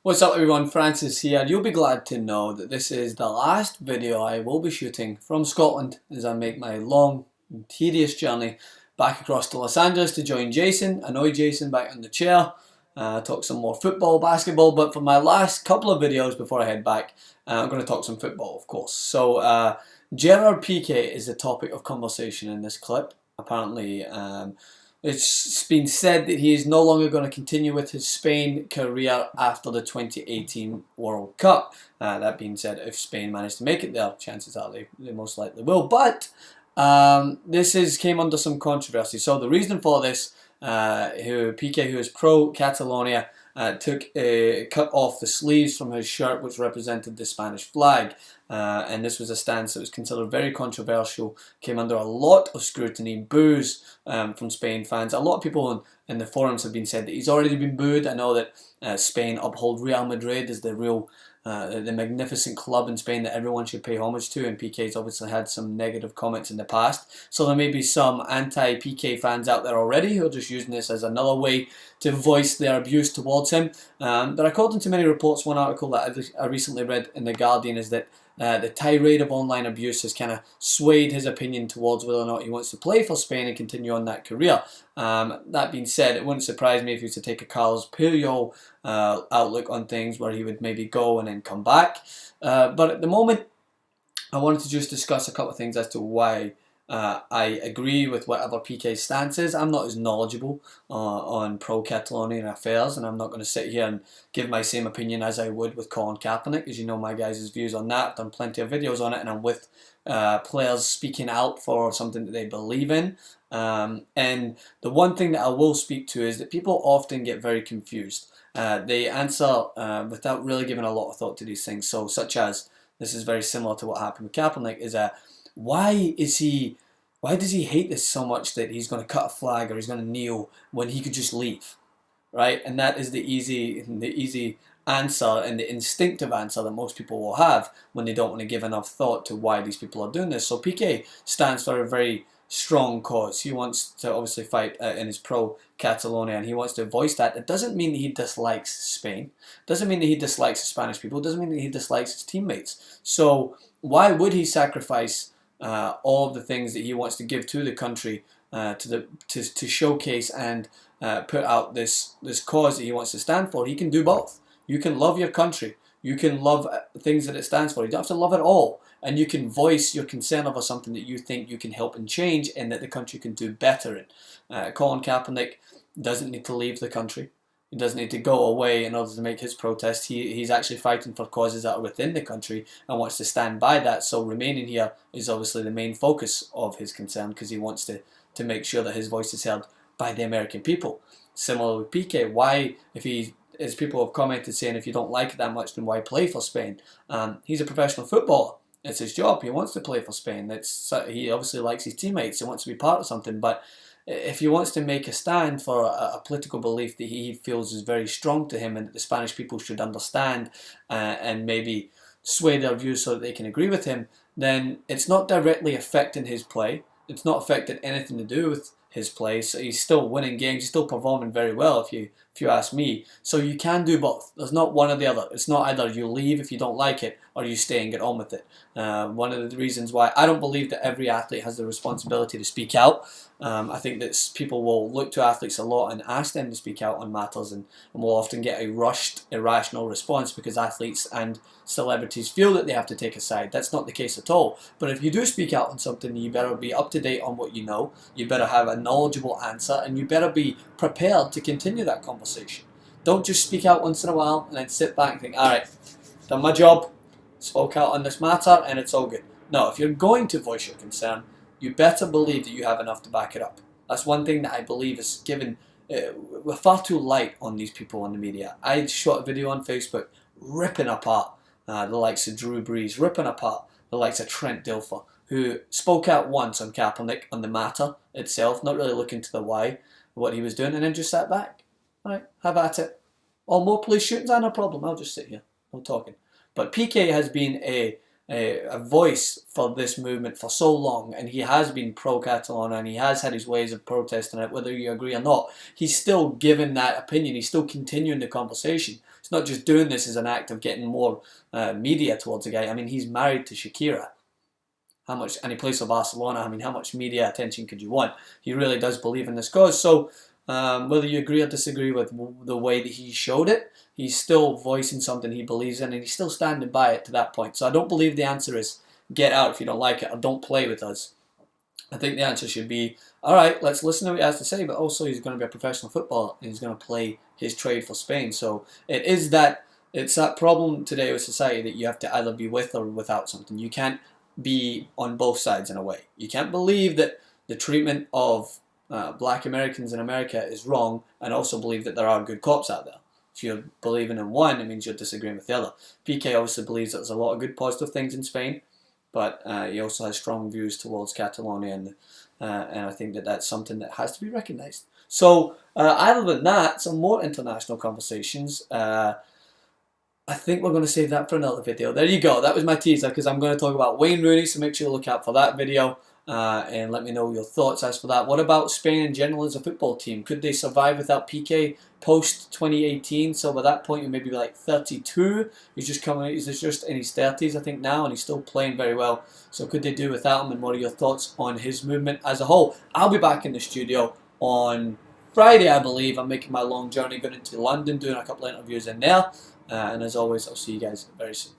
What's up everyone, Francis here. You'll be glad to know that this is the last video I will be shooting from Scotland as I make my long and tedious journey back across to Los Angeles to join Jason, annoy Jason back on the chair, talk some more football, basketball, but for my last couple of videos before I head back, I'm going to talk some football, of course. So Gerard Pique is the topic of conversation in this clip. Apparently it's been said that he is no longer going to continue with his Spain career after the 2018 World Cup. That being said, if Spain manage to make it there, chances are they most likely will. But this came under some controversy. So the reason for this, Pique, who is pro-Catalonia, cut off the sleeves from his shirt which represented the Spanish flag, and this was a stance that was considered very controversial, came under a lot of scrutiny, boos from Spain fans. A lot of people in the forums have been said that he's already been booed. I know that Spain uphold Real Madrid as the magnificent club in Spain that everyone should pay homage to, and Pique's obviously had some negative comments in the past. So there may be some anti-Pique fans out there already who are just using this as another way to voice their abuse towards him. But according to many reports, one article that I recently read in The Guardian is that the tirade of online abuse has kind of swayed his opinion towards whether or not he wants to play for Spain and continue on that career. That being said, it wouldn't surprise me if he was to take a Carlos Puyol outlook on things, where he would maybe go and then come back. But at the moment, I wanted to just discuss a couple of things as to why I agree with whatever Pique's stance is. I'm not as knowledgeable on pro-Catalonian affairs, and I'm not going to sit here and give my same opinion as I would with Colin Kaepernick. As you know, my guys' views on that. I've done plenty of videos on it, and I'm with players speaking out for something that they believe in. And the one thing that I will speak to is that people often get very confused. They answer without really giving a lot of thought to these things. So, such as, this is very similar to what happened with Kaepernick, is why does he hate this so much that he's going to cut a flag or he's going to kneel when he could just leave, right? And that is the easy answer and the instinctive answer that most people will have when they don't want to give enough thought to why these people are doing this. So Pique stands for a very strong cause. He wants to obviously fight in his pro-Catalonia, and he wants to voice that. It doesn't mean that he dislikes Spain. It doesn't mean that he dislikes the Spanish people. It doesn't mean that he dislikes his teammates. So why would he sacrifice all of the things that he wants to give to the country to showcase and put out this cause that he wants to stand for? He can do both. You can love your country. You can love things that it stands for. You don't have to love it all. And you can voice your concern over something that you think you can help and change and that the country can do better in. Colin Kaepernick doesn't need to leave the country. He doesn't need to go away in order to make his protest. He's actually fighting for causes that are within the country and wants to stand by that. So remaining here is obviously the main focus of his concern, because he wants to make sure that his voice is heard by the American people. Similar with Pique, why, as people have commented saying, if you don't like it that much, then why play for Spain? He's a professional footballer. It's his job. He wants to play for Spain. He obviously likes his teammates. He wants to be part of something. But if he wants to make a stand for a political belief that he feels is very strong to him and that the Spanish people should understand and maybe sway their views so that they can agree with him, then it's not directly affecting his play. It's not affecting anything to do with his play. So he's still winning games. He's still performing very well, if you ask me. So you can do both. There's not one or the other. It's not either you leave if you don't like it or you stay and get on with it. One of the reasons why I don't believe that every athlete has the responsibility to speak out. I think that people will look to athletes a lot and ask them to speak out on matters, and will often get a rushed, irrational response because athletes and celebrities feel that they have to take a side. That's not the case at all. But if you do speak out on something, you better be up to date on what you know. You better have a knowledgeable answer, and you better be prepared to continue that conversation. Don't just speak out once in a while and then sit back and think, all right, done my job, spoke out on this matter, and it's all good. No, if you're going to voice your concern, you better believe that you have enough to back it up. That's one thing that I believe is given. We're far too light on these people on the media. I shot a video on Facebook ripping apart the likes of Drew Brees, ripping apart the likes of Trent Dilfer, who spoke out once on Kaepernick on the matter itself, not really looking to the why, what he was doing, and then just sat back. All right, have at it. Or more police shootings, no problem. I'll just sit here, no talking. But Pique has been a a voice for this movement for so long, and he has been pro-Catalonia, and he has had his ways of protesting it, whether you agree or not. He's still given that opinion. He's still continuing the conversation. It's not just doing this as an act of getting more media towards the guy. I mean, he's married to Shakira. How much, and he plays for Barcelona. I mean, how much media attention could you want? He really does believe in this cause. So whether you agree or disagree with the way that he showed it, he's still voicing something he believes in, and he's still standing by it to that point. So I don't believe the answer is get out if you don't like it, or don't play with us. I think the answer should be, all right, let's listen to what he has to say, but also he's going to be a professional footballer, and he's going to play his trade for Spain. So it's that problem today with society that you have to either be with or without something. You can't be on both sides in a way. You can't believe that the treatment of black Americans in America is wrong, and also believe that there are good cops out there. If you're believing in one, it means you're disagreeing with the other. Pique obviously believes that there's a lot of good positive things in Spain, but he also has strong views towards Catalonia, and I think that that's something that has to be recognised. So other than that, some more international conversations. I think we're going to save that for another video. There you go. That was my teaser, because I'm going to talk about Wayne Rooney, so make sure you look out for that video. And let me know your thoughts as for that. What about Spain in general as a football team? Could they survive without Pique post 2018? So by that point, he may be like 32. He's just in his 30s, I think, now, and he's still playing very well. So could they do without him? And what are your thoughts on his movement as a whole? I'll be back in the studio on Friday, I believe. I'm making my long journey going into London, doing a couple of interviews in there. And as always, I'll see you guys very soon.